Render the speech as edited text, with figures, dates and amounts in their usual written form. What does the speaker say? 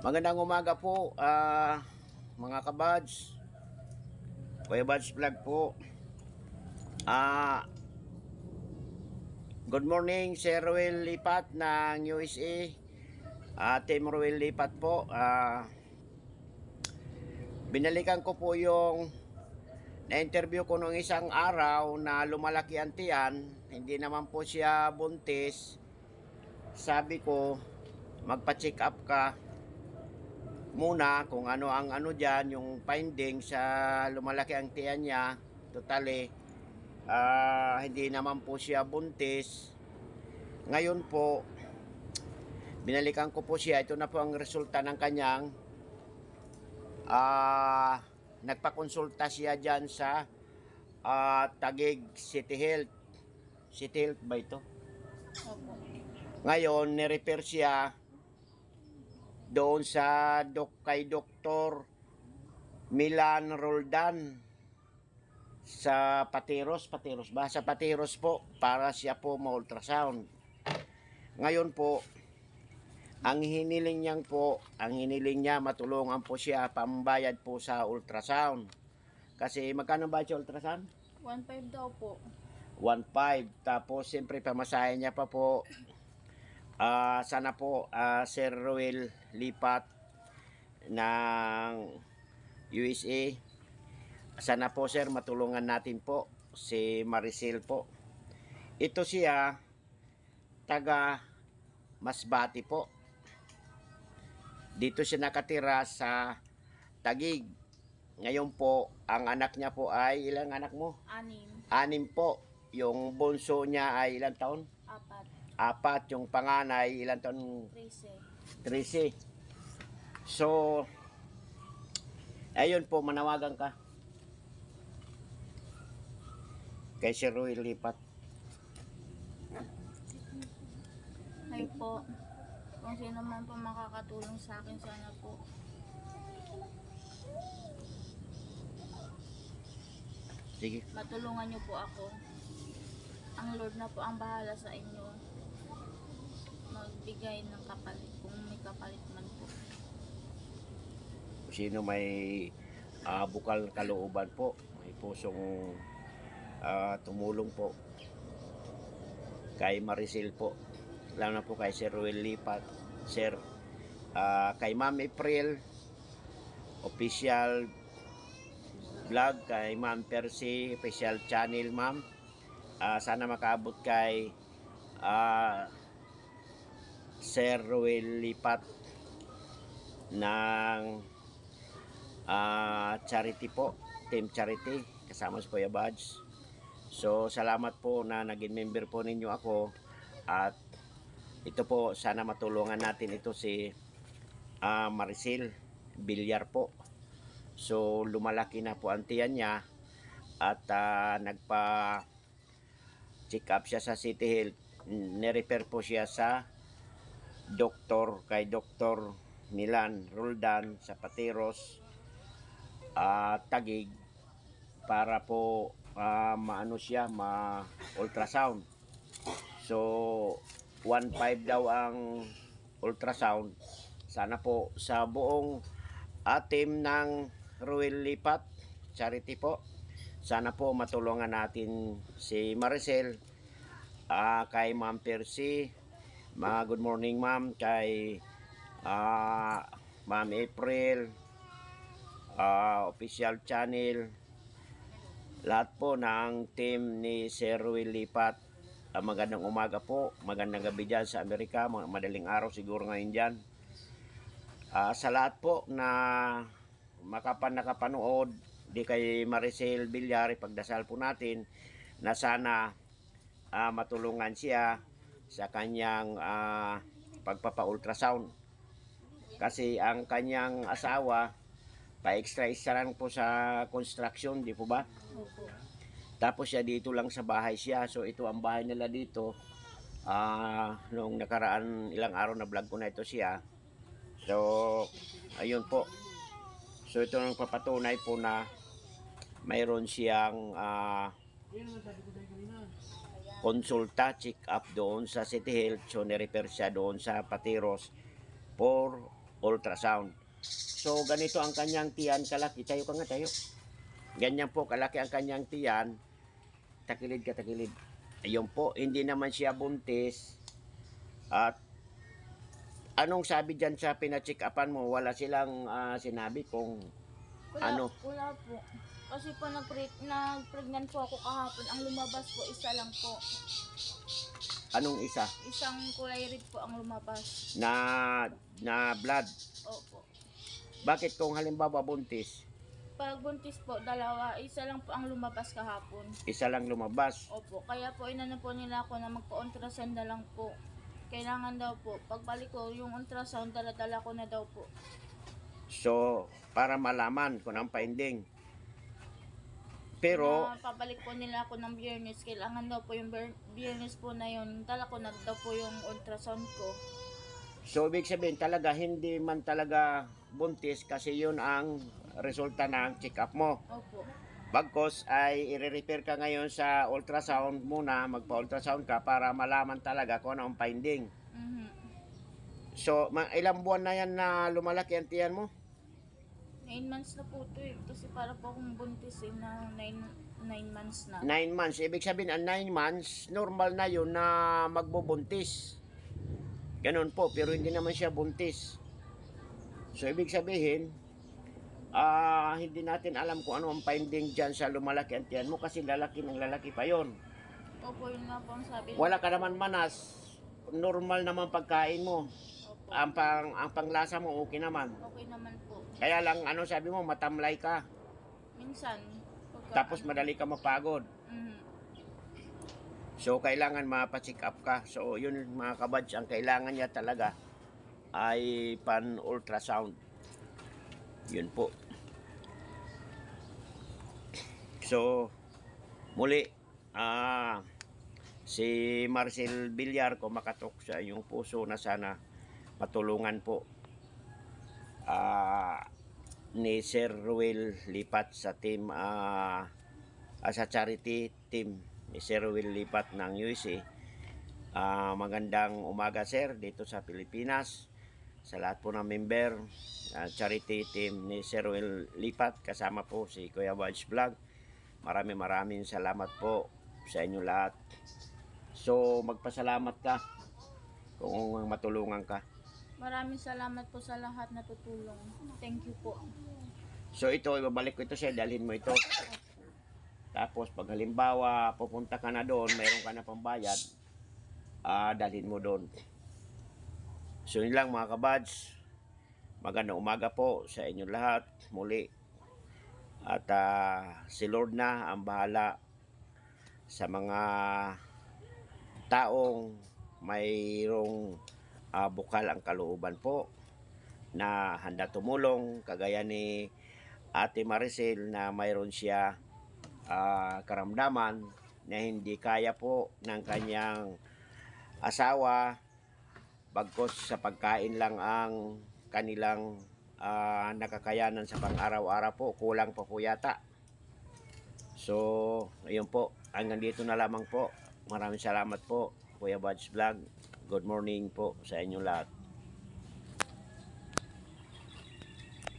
Magandang umaga po, mga kabads. Kuya Bads Vlog po. Ah, Good morning, Sir Ruel Lipat ng USA. Team Ruel Lipat po. Binalikan ko po yung na-interview ko nung isang araw na lumalaki ang tiyan. Hindi naman po siya buntis. Sabi ko, magpa-check up ka muna kung ano ang ano dyan, yung finding sa lumalaki ang tiyan niya. Totally, hindi naman po siya buntis. Ngayon po, binalikan ko po siya. Ito na po ang resulta ng kanyang nagpakonsulta siya dyan sa Taguig City Health. City Health ba ito? Opo. Ngayon, nirepair siya doon sa kay Dr. Milan Roldan sa Patiros ba? Sa Patiros po, para siya po ma-ultrasound. Ngayon po, ang hiniling niya matulungan po siya pambayad po sa ultrasound. Kasi magkano ba siya ultrasound? 1.5 daw po. 1.5. Tapos siyempre pamasahe niya pa po. Sana po Sir Ruel Lipat ng USA. Sana po sir matulungan natin po si Maricel po. Ito siya taga Masbate po. Dito siya nakatira sa Taguig. Ngayon po, ang anak niya po ay, ilang anak mo? 6. 6 po. Yung bunso niya ay ilang taon? 4. 4. Yung panganay, ilang taon? 13. 13. So, ayun po, manawagan ka. Kay Sir Ruel Lipat. Ay po, kung sino man po makakatulong sa akin, sana po. Sige. Matulungan niyo po ako. Ang Lord na po ang bahala sa inyo. Magbigay ng kapalit, kung may kapalit man po. Sino may bukal kalooban po, may pusong tumulong po kay Maricel po, lalo na po kay Sir Ruel Lipat, Sir, kay Ma'am April official vlog, kay Ma'am Percy official channel, ma'am. Sana makaabot kay Sir Ruel Lipat ng charity po, team charity, kasama si Kuya Badge. So salamat po na naging member po ninyo ako, at ito po, sana matulungan natin ito si Maricel Villar po. So lumalaki na po ang tiyan niya, at nagpa check up siya sa City Health. Nirepair po siya sa kay Dr. Milan Roldan sa Patiros, Taguig, para po maano siya, ma-ultrasound. So 1.5 daw ang ultrasound. Sana po sa buong team ng Ruel Lipat charity po, sana po matulungan natin si Maricel, kay Ma'am Percy, good morning ma'am, kay Ma'am April, official channel, lahat po ng team ni Sir Ruel Lipat. Magandang umaga po, magandang gabi dyan sa Amerika, madaling araw siguro ngayon dyan. Sa lahat po na nakapanood, di kay Maricel Villar, pagdasal po natin na sana matulungan siya sa kanyang pagpapa-ultrasound. Kasi ang kanyang asawa, pa-extra lang po sa construction, di po ba? Opo. Tapos siya dito lang sa bahay siya. So ito ang bahay nila dito. Noong nakaraan ilang araw na vlog ko na ito siya. So ayun po. So ito ang papatunay po na mayroon siyang konsulta, check up doon sa City Health. So nirepair siya doon sa Patiros for ultrasound. So ganito ang kanyang tiyan kalaki. Tayo ka nga tayo. Ganyan po kalaki ang kanyang tiyan. Takilid ka, takilid. Ayun po, hindi naman siya buntis. At anong sabi dyan sa pina-check upan mo? Wala silang sinabi kung ano? Wala po. Kasi po nag-pregnant po ako kahapon. Ang lumabas po, isa lang po. Anong isa? Isang kulay red po ang lumabas. Na blood. Opo. Bakit kung halimbawa buntis, Pag buntis po, dalawa, isa lang po ang lumabas kahapon. isa lang lumabas? Opo, kaya po inano po nila ako na magpa-ultrasound na lang po. Kailangan daw po, pagbalik ko yung ultrasound, dala-dala ko na daw po. So, para malaman kung ang finding. Pero, Na pabalik po nila ako ng Biyernes, kailangan daw po yung Biyernes po na yun, dala ko na daw po yung ultrasound ko. so ibig sabihin talaga, hindi man talaga buntis kasi yun ang resulta ng check-up mo. Opo. Bagkos ay i-repair ka ngayon sa ultrasound muna, magpa-ultrasound ka para malaman talaga kung ano ang finding. Mhm. So, ilang buwan na yan na lumalaki ang tiyan mo? 9 months na po ito eh. Kasi para po akong buntis eh, na 9 months na. 9 months. Ibig sabihin, ang 9 months, normal na yun na magbubuntis. Ganun po, pero hindi naman siya buntis. So, ibig sabihin, hindi natin alam kung ano ang finding dyan sa lumalaki ang tiyan mo kasi lalaki ng lalaki pa yon. Opo, yun nga po ang sabi. Wala ka naman manas. Normal naman pagkain mo. Opo. Ang panglasa mo okay naman. Okay naman po. Kaya lang, ano sabi mo, matamlay ka. Minsan. Tapos madali ka mapagod. Mhm. So, kailangan mapacheck up ka. So, yun mga kabads, ang kailangan niya talaga ay pan-ultrasound. Yun po. So, muli, si Marcel Villar, kung makatok sa iyong puso na sana matulungan po ni Sir Ruel Lipat sa team, sa charity team ni Sir Ruel Lipat ng USA. Magandang umaga sir dito sa Pilipinas. Sa lahat po ng member, charity team ni Sir Ruel Lipat, kasama po si Kuya Bads Vlog. Maraming salamat po sa inyo lahat. So magpasalamat ka kung matulungan ka. Maraming salamat po sa lahat na tutulong. Thank you po. So ito, ibabalik ko ito sir, dalhin mo ito. Tapos pag halimbawa pupunta ka na doon, mayroon ka na pambayad, dalhin mo doon. So yun lang mga kabads. Magandang umaga po sa inyo lahat muli. At si Lord na ang bahala sa mga taong mayroong bukal ang kalooban po na handa tumulong, kagaya ni Ate Maricel na mayroon siya karamdaman na hindi kaya po ng kanyang asawa, bagkos sa pagkain lang ang kanilang nakakayanan sa pang-araw-araw po, kulang pa po yata. So ayun po, hanggang dito na lamang po. Maraming salamat po Kuya Bads Vlog. Good morning po sa inyo lahat.